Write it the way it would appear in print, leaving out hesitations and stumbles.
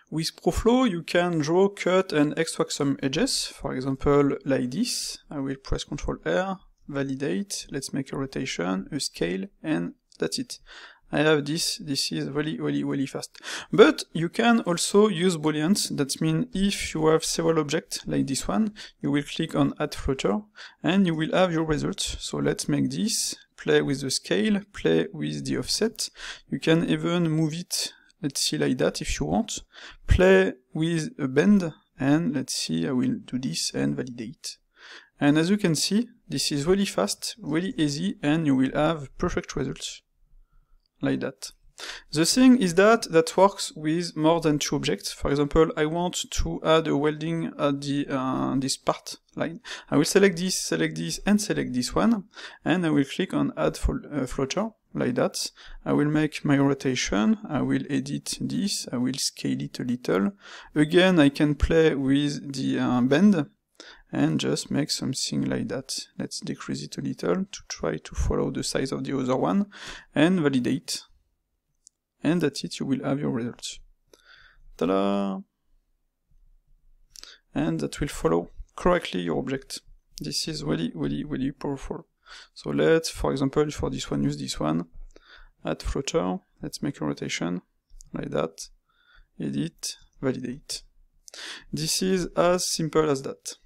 With ProFlow, you can draw, cut, and extract some edges, for example, like this. I will press Ctrl R, validate, let's make a rotation, a scale, and that's it. I have this is really fast. But you can also use Booleans, that means if you have several objects like this one, you will click on Add Floater, and you will have your results. So let's make this, play with the scale, play with the offset. You can even move it, let's see, like that if you want. Play with a bend, and let's see, I will do this and validate. And as you can see, this is really fast, really easy, and you will have perfect results. Like that. The thing is that works with more than 2 objects. For example, I want to add a welding at the this part line. I will select this, and select this one, and I will click on Add Floater, like that. I will make my rotation, I will edit this, I will scale it a little. Again, I can play with the bend, and just make something like that. Let's decrease it a little to try to follow the size of the other one, and validate. And that's it, you will have your results. Ta-da! And that will follow correctly your object. This is really powerful. So let's, for example, for this one, use this one. Add floater, let's make a rotation, like that. Edit, validate. This is as simple as that.